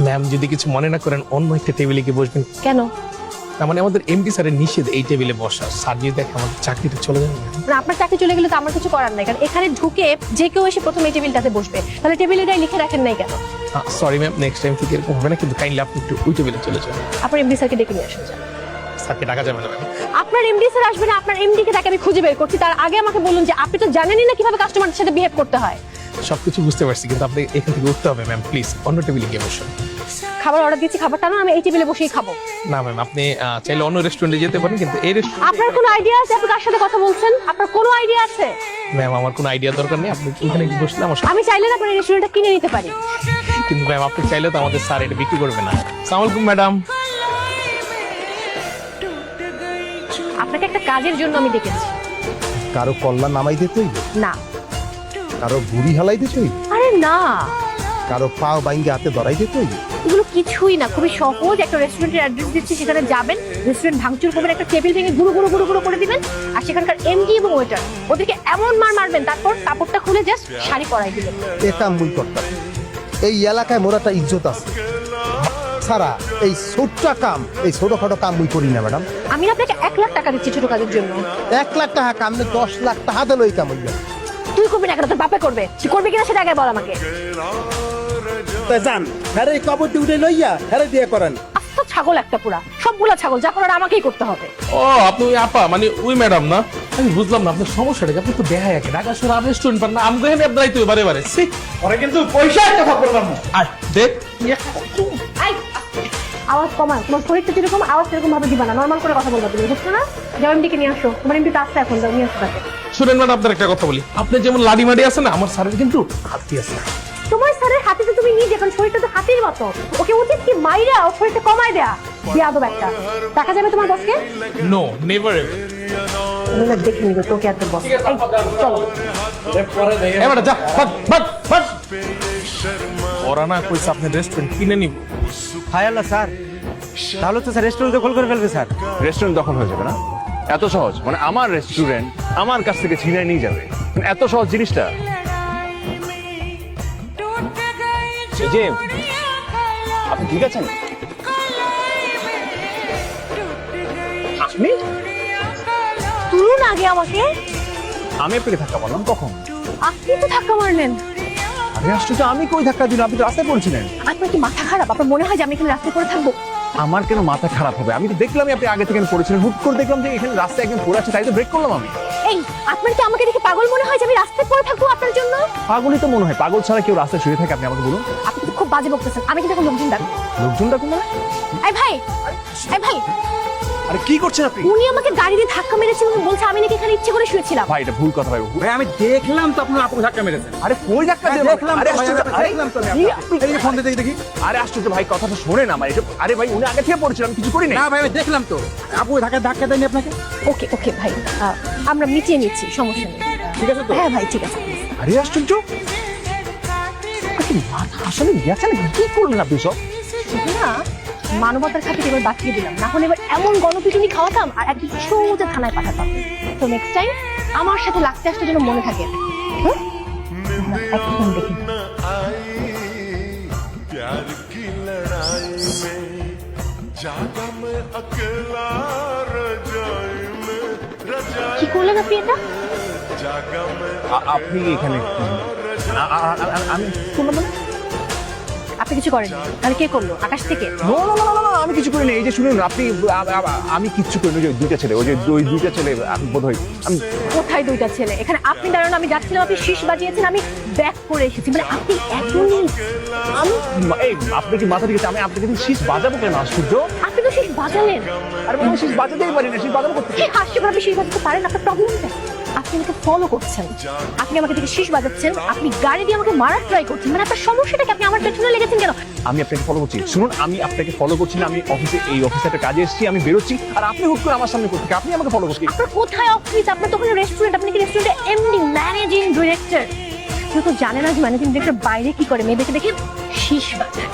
Ma'am যদি কিছু মনে না করেন অন্য একটা টেবিলে গিয়ে বসবেন। কেন? তার মানে আমাদের এমডি স্যারের নিষেধ এই টেবিলে বসা। স্যার যদি দেখে আমাদের চাকরিটা চলে যাবে। মানে আপনার চাকরি চলে গেলে তো আমার কিছু করার নাই, কারণ এখানে ঢুকে যে কেউ এসে প্রথমে এই টেবিলটাতে বসবে, তাহলে টেবিলের গায়ে লিখে রাখেন নাই কেন? সরি ম্যাম, নেক্সট টাইম থেকে এরকম হবে না, কিন্তু কাইন্ডলি আপনি একটু ওই টেবিলে চলে যান। আপনার এমডি স্যারকে ডেকে নিয়ে আসুন। স্যারকে ডাকা যাবে না ম্যাম। আপনার এমডি স্যার আসবে না, আপনার এমডি কে তাকে আমি খুঁজে বের করছি। তার আগে আমাকে বলুন যে আপনি তো জানেনই না কিভাবে কাস্টমারদের সাথে বিহেভ করতে হয়। সবকিছু বুঝতে পারছি, কিন্তু আপনি এখান থেকে উঠতে হবে ম্যাম, প্লিজ অন্য টেবিলে গিয়ে বসুন। খাবার অর্ডার দিয়েছি, খাবারটা না আমি এই টেবিলে বসেই খাবো। না ম্যাম, আপনি চাইলে অন্য রেস্টুরেন্টে যেতে পারেন, কিন্তু এই রেস্টুরেন্ট। আপনার কোনো আইডিয়া আছে আপনি কার সাথে কথা বলছেন? আপনার কোনো আইডিয়া আছে? ম্যাম আমার কোনো আইডিয়া দরকার নেই, আপনি এখানে বসলে আমার আমি চাইলে না আপনার এই রেস্টুরেন্টটা কিনে নিতে পারি। কিন্তু ম্যাম আপনি চাইলে তো আমাদের স্যার এটা বিক্রি করবে না। আসসালামু আলাইকুম ম্যাডাম। আপনাকে একটা কাজের জন্য আমি ডেকেছি। কারো কল্লা নামাই দিতে হইবে, না। কারো বুড়ি হালাই দিতে হইবে, আরে না, কারো পাও বাইঙ্গে হাতে ধরাই দিতে হইবে। এগুলো কিছুই না, খুবই সহজ। একটা রেস্টুরেন্টের অ্যাড্রেস দিচ্ছি, সেখানে যাবেন, রেস্টুরেন্ট ভাঙচুর করবেন, একটা টেবিল ভেঙে গুঁড়ো গুঁড়ো গুঁড়ো গুঁড়ো করে দিবেন, আর সেখানকার এমডি এবং ওয়েটার ওদেরকে এমন মার মারবেন, তারপর কাপড়টা খুলে জাস্ট শাড়ি পরাই দিবেন। এটা মুই করতাম। এই এলাকায় মোর একটা ইজ্জত আছে সারা, এই ছোট্ট কাম, এই ছোটখাটো কাম মুই করি না ম্যাডাম। আমি আপনাকে 1 লাখ টাকা দিচ্ছি ছোট কাজের জন্য। 1 লাখ টাকা কাম নে 10 লাখ টাকা দিলে ওই কাম হইবে। তুই করবি না কেন? তোর বাপে করবে। তুই করবি কিনা সেটা আগে বল আমাকে। তা জান হ্যাঁ এই কবর দিয়ে উঠে লইয়া হ্যাঁ দিয়ে করেন। আস্ত ছাগল একটা পুরা, সবগুলা ছাগল, যা করার আমাকেই করতে হবে। ও আপনি ওই আপা মানে ওই ম্যাডাম না? আমি বুঝলাম না আপনার সমস্যাটা কি। আপনি তো দেখা একে ঢাকা শহরে আর রেস্টুরেন্ট পান না, আমাকে এখানে আপনারাই তো বারে বারে ওরা কিন্তু পয়সা একটা খবর পাবো। আর দেখ আই, আওয়াজ কমান। তোমার শরীরটা যেরকম, আওয়াজ সেরকম ভাবে দিবা না, নর্মাল করে কথা বলবা। তুমি বুঝছো না? যাও এমডিকে নিয়ে আসো। তোমার এমডি তো আসছে এখন, যাও নিয়ে আসো তাকে। শুনেন ম্যাডাম, আপনার একটা কথা বলি। আপনি যেমন লাডি মাডি আছে না, আমার স্যারের কিন্তু হাতি আছে। তোমার স্যারের হাতে তো তুমি নিজে, এখন শরীরটা তো হাতির মতো। ওকে উচিত কি মাইরা ও শরীরটা কমায় দেয়া। বিয়াদব একটা। দেখা যাবে তোমার বসকে? No never ever. তুমি না দেখে নিবে তোকে আর তোর বস। এই চলো। এবার যা ভাগ ভাগ ভাগ। ওরা না কইছে আপনি রেস্টুরেন্ট কিনে নিব। হায় আল্লাহ স্যার, তাহলে তো স্যার রেস্টুরেন্ট দখল করে ফেলবে স্যার। রেস্টুরেন্ট দখল হয়ে যাবে না? এত সহজ? মানে আমার রেস্টুরেন্ট আমার কাছ থেকে ছিনিয়ে নিয়ে যাবে? মানে এত সহজ জিনিসটা? এই যে আপনি ঠিক আছেন? আপনি? তুলুন আগে আমাকে। আমি আপনাকে ধাক্কা মারলাম কখন? আপনি তো ধাক্কা মারলেন। আরে আশ্চর্য, আমি কই ধাক্কা দিলাম? আপনি তো রাস্তায় পড়ছিলেন। আপনার কি মাথা খারাপ? আপনার মনে হয় যে আমি এখানে রাস্তায় পড়ে থাকবো? আমার কেন মাথা খারাপ হবে? আমি তো দেখলামই আপনি আগে থেকে পড়েছিলেন, হুট করে দেখলাম যে এখানে রাস্তায় একজন পড়ে আছে, তাই তো ব্রেক করলাম আমি। এই, আপনার কি আমাকে দেখে পাগল মনে হয় যে আমি রাস্তায় পড়ে থাকবো আপনার জন্য? পাগলই তো মনে হয়। পাগল ছাড়া কেউ রাস্তায় শুয়ে থাকে? আপনি আমাকে বলুন। আপনি তো খুব বাজে বকতেছেন। আমি কিন্তু এখন লোকজন ডাকবো। লোকজন ডাকুন মানে? এই ভাই, এই ভাই, আরে কি করছেন আপনি? উনি আমাকে গাড়ি দিয়ে ধাক্কা মেরেছেন এবং বলছে আমি নাকি এখানে ইচ্ছে করে শুয়েছিলাম। ভাই এটা ভুল কথা ভাই। ভাই আমি দেখলাম তো আপনার আপুকে ধাক্কা মেরেছেন। আরে কই ধাক্কা দিলাম? দেখলাম আরে তো ভাই, আশ্চর্য, আরে দেখলাম তো আমি কি আপনাকে। এই ফোন দিয়ে দেখি। আরে আশ্চর্য ভাই, কথাটা শোনেন আমার। এটা আরে ভাই উনি আগে থেকে পড়েছিলাম, কিছু করি না। না ভাই আমি দেখলাম তো। আপুকে ধাক্কা দেয়নি আপনাকে? ওকে ওকে ভাই, আমরা মিটিয়ে নিচ্ছি, সমস্যা নেই। ঠিক আছে তো? হ্যাঁ ভাই ঠিক আছে। আরে আশ্চর্য, আপনি মাথা আসলে গেছেন? কি করলেন আপনি সব? না, মানবতার খাতিরে এবার বাঁচিয়ে দিলাম, না হলে এবার এমন গণপিটুনি খাওয়াতাম আর একদিন সোজা থানায় পাঠাতাম। তো নেক্সট টাইম আমার সাথে লাগতে আসতে যেন মনে থাকে। হুম? একদম দেখি। प्यार की लड़ाई में जागा मैं अकेला रजाई में रजाई কি করলেন আপনি এটা? जागा मैं আপনি এখানে আমি শুনলাম মানে? আপনি কিছু করেন? তাহলে কে করলো? আকাশ থেকে? নো নো নো নো, আমি কিছু করিনি। এই যে শুনুন আপনি, আমি কিচ্ছু করিনি। ওই যে দুইটা ছেলে, ওই যে ওই দুইটা ছেলে বোধ হয়। আমি কোথায় দুইটা ছেলে? এখানে আপনি দাঁড়ানো, আমি যাচ্ছিলাম, আপনি শীষ বাজিয়েছেন, আমি ব্যাক করে এসেছি। মানে আপনি এখনই, আমি এই আপনি কি মাথা ঠিক আছে? আমি আপনাকে শীষ বাজাবো কেন? আশ্চর্য, আপনি তো শীষ বাজালেন। আরে আমি শীষ বাজাতেই পারি না। শীষ বাজাবো করতে কি হাস্যকর, আপনি শীষ বাজাতে পারেন? আপনার প্রবলেমটা, আপনি আমাকে ফলো করছেন, আপনি আমাকে থেকে শীষ বাজাচ্ছেন, আপনি গাড়ি দিয়ে আমাকে মারার ট্রাই করছেন। মানে আপনার সমস্যাটা কি? আপনি আমার পেছনে লেগেছেন কেন? আমি আপনাকে ফলো করছি। শুনুন, আমি আপনাকে ফলো করছি না। আমি অফিসে, এই অফিসে একটা কাজে এসেছি, আমি বেরোচ্ছি, আর আপনি হুট করে আমার সামনে করতে, আপনি আমাকে ফলো করছেন। আপনার কোথায় অফিস? আপনার তো ওখানে রেস্টুরেন্ট। আপনি কি রেস্টুরেন্টের এমডি, ম্যানেজিং ডিরেক্টর? কেউ তো জানে না যে ম্যানেজিং ডিরেক্টর বাইরে কি করে, মেয়েদেরকে দেখে শীষ বাজায়।